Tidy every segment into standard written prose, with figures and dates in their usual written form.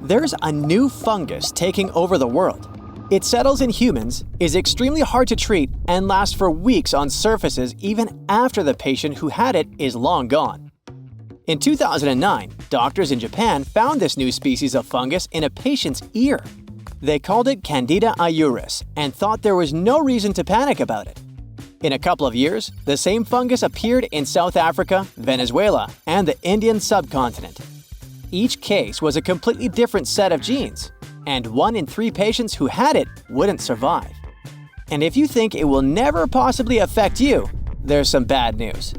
There's a new fungus taking over the world. It settles in humans, is extremely hard to treat, and lasts for weeks on surfaces even after the patient who had it is long gone. In 2009, doctors in Japan found this new species of fungus in a patient's ear. They called it Candida auris and thought there was no reason to panic about it. In a couple of years, the same fungus appeared in South Africa, Venezuela, and the Indian subcontinent. Each case was a completely different set of genes, and 1 in 3 patients who had it wouldn't survive. And if you think it will never possibly affect you, there's some bad news.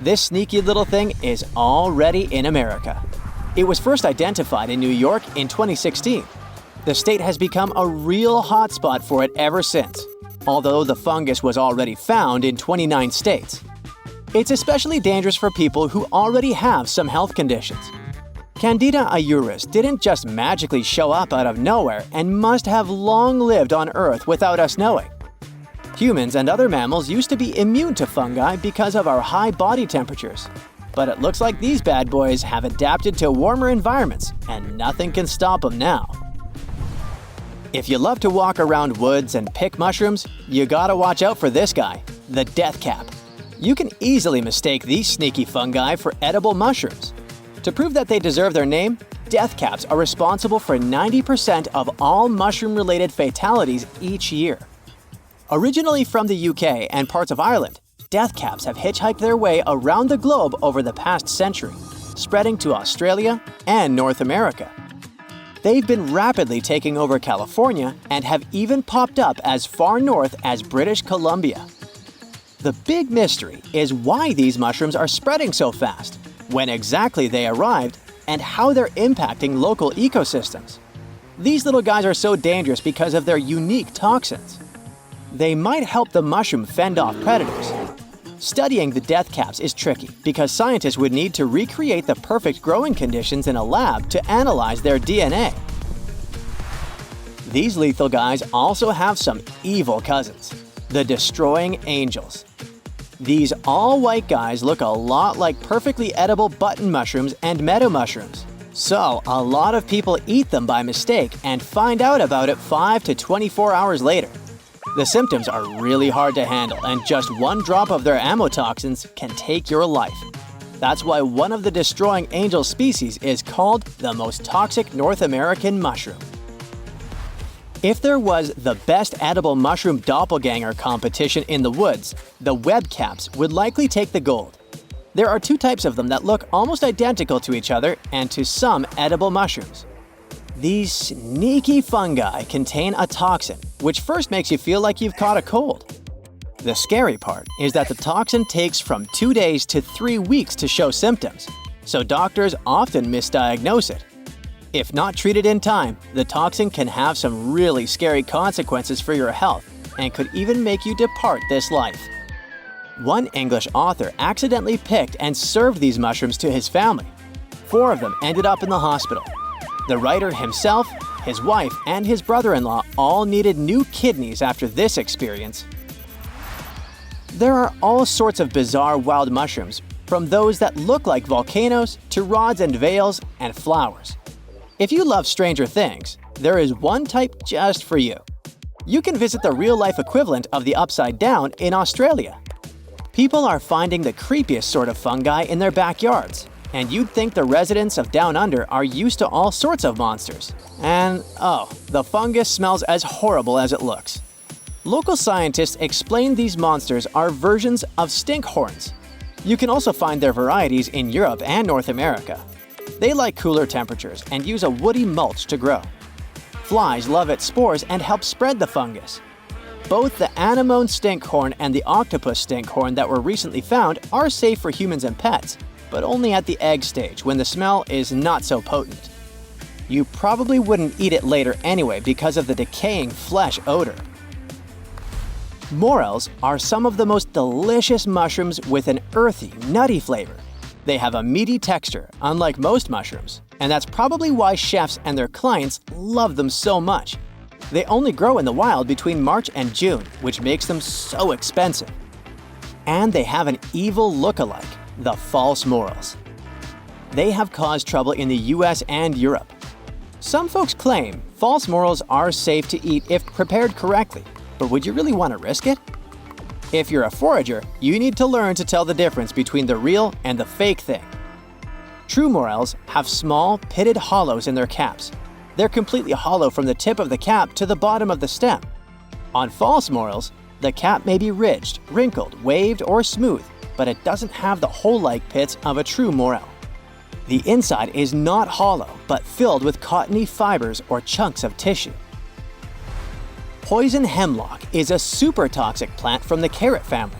This sneaky little thing is already in America. It was first identified in New York in 2016. The state has become a real hotspot for it ever since, although the fungus was already found in 29 states. It's especially dangerous for people who already have some health conditions. Candida auris didn't just magically show up out of nowhere and must have long lived on Earth without us knowing. Humans and other mammals used to be immune to fungi because of our high body temperatures. But it looks like these bad boys have adapted to warmer environments, and nothing can stop them now. If you love to walk around woods and pick mushrooms, you gotta watch out for this guy, the death cap. You can easily mistake these sneaky fungi for edible mushrooms. To prove that they deserve their name, death caps are responsible for 90% of all mushroom-related fatalities each year. Originally from the UK and parts of Ireland, death caps have hitchhiked their way around the globe over the past century, spreading to Australia and North America. They've been rapidly taking over California and have even popped up as far north as British Columbia. The big mystery is why these mushrooms are spreading so fast, when exactly they arrived, and how they're impacting local ecosystems. These little guys are so dangerous because of their unique toxins. They might help the mushroom fend off predators. Studying the death caps is tricky because scientists would need to recreate the perfect growing conditions in a lab to analyze their DNA. These lethal guys also have some evil cousins, the destroying angels. These all-white guys look a lot like perfectly edible button mushrooms and meadow mushrooms. So, a lot of people eat them by mistake and find out about it 5 to 24 hours later. The symptoms are really hard to handle, and just 1 drop of their amotoxins can take your life. That's why one of the destroying angel species is called the most toxic North American mushroom. If there was the best edible mushroom doppelganger competition in the woods, the web caps would likely take the gold. There are 2 types of them that look almost identical to each other and to some edible mushrooms. These sneaky fungi contain a toxin, which first makes you feel like you've caught a cold. The scary part is that the toxin takes from 2 days to 3 weeks to show symptoms, so doctors often misdiagnose it. If not treated in time, the toxin can have some really scary consequences for your health and could even make you depart this life. One English author accidentally picked and served these mushrooms to his family. 4 of them ended up in the hospital. The writer himself, his wife, and his brother-in-law all needed new kidneys after this experience. There are all sorts of bizarre wild mushrooms, from those that look like volcanoes to rods and veils and flowers. If you love Stranger Things, there is one type just for you. You can visit the real-life equivalent of the Upside Down in Australia. People are finding the creepiest sort of fungi in their backyards, and you'd think the residents of Down Under are used to all sorts of monsters. And oh, the fungus smells as horrible as it looks. Local scientists explain these monsters are versions of stinkhorns. You can also find their varieties in Europe and North America. They like cooler temperatures and use a woody mulch to grow. Flies love its spores and help spread the fungus. Both the anemone stinkhorn and the octopus stinkhorn that were recently found are safe for humans and pets, but only at the egg stage when the smell is not so potent. You probably wouldn't eat it later anyway because of the decaying flesh odor. Morels are some of the most delicious mushrooms with an earthy, nutty flavor. They have a meaty texture, unlike most mushrooms, and that's probably why chefs and their clients love them so much. They only grow in the wild between March and June, which makes them so expensive. And they have an evil look-alike, the false morels. They have caused trouble in the US and Europe. Some folks claim false morels are safe to eat if prepared correctly, but would you really want to risk it? If you're a forager, you need to learn to tell the difference between the real and the fake thing. True morels have small, pitted hollows in their caps. They're completely hollow from the tip of the cap to the bottom of the stem. On false morels, the cap may be ridged, wrinkled, waved, or smooth, but it doesn't have the hole-like pits of a true morel. The inside is not hollow, but filled with cottony fibers or chunks of tissue. Poison hemlock is a super toxic plant from the carrot family.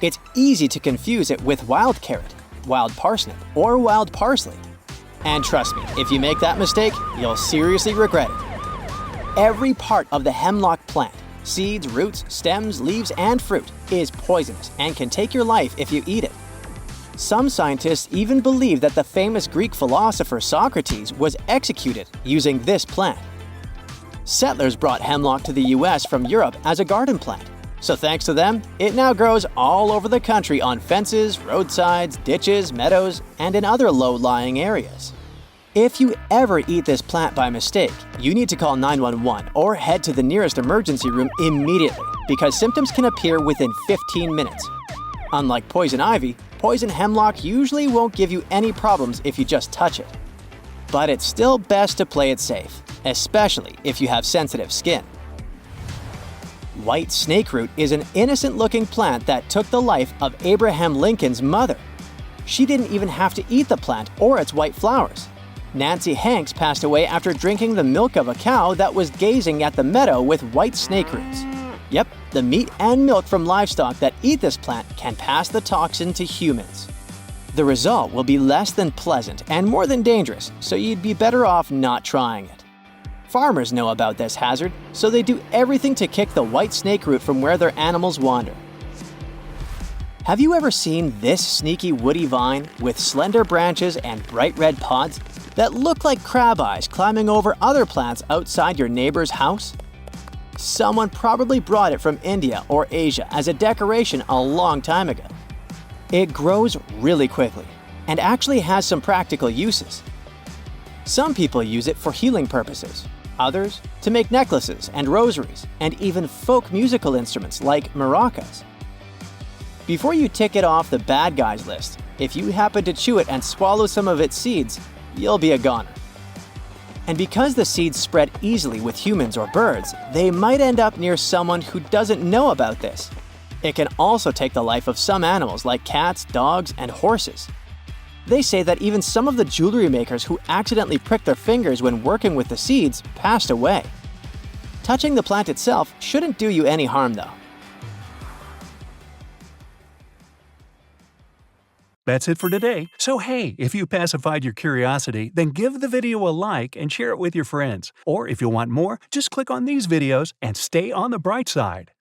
It's easy to confuse it with wild carrot, wild parsnip, or wild parsley. And trust me, if you make that mistake, you'll seriously regret it. Every part of the hemlock plant, seeds, roots, stems, leaves, and fruit, is poisonous and can take your life if you eat it. Some scientists even believe that the famous Greek philosopher Socrates was executed using this plant. Settlers brought hemlock to the US from Europe as a garden plant. So thanks to them, it now grows all over the country on fences, roadsides, ditches, meadows, and in other low-lying areas. If you ever eat this plant by mistake, you need to call 911 or head to the nearest emergency room immediately because symptoms can appear within 15 minutes. Unlike poison ivy, poison hemlock usually won't give you any problems if you just touch it. But it's still best to play it safe, especially if you have sensitive skin. White snakeroot is an innocent-looking plant that took the life of Abraham Lincoln's mother. She didn't even have to eat the plant or its white flowers. Nancy Hanks passed away after drinking the milk of a cow that was gazing at the meadow with white snakeroots. Yep, the meat and milk from livestock that eat this plant can pass the toxin to humans. The result will be less than pleasant and more than dangerous, so you'd be better off not trying it. Farmers know about this hazard, so they do everything to kick the white snakeroot from where their animals wander. Have you ever seen this sneaky woody vine with slender branches and bright red pods that look like crab eyes climbing over other plants outside your neighbor's house? Someone probably brought it from India or Asia as a decoration a long time ago. It grows really quickly and actually has some practical uses. Some people use it for healing purposes, others to make necklaces and rosaries, and even folk musical instruments like maracas. Before you tick it off the bad guys list, if you happen to chew it and swallow some of its seeds, you'll be a goner. And because the seeds spread easily with humans or birds, they might end up near someone who doesn't know about this. It can also take the life of some animals like cats, dogs, and horses. They say that even some of the jewelry makers who accidentally pricked their fingers when working with the seeds passed away. Touching the plant itself shouldn't do you any harm though. That's it for today. So hey, if you pacified your curiosity, then give the video a like and share it with your friends. Or if you want more, just click on these videos and stay on the bright side.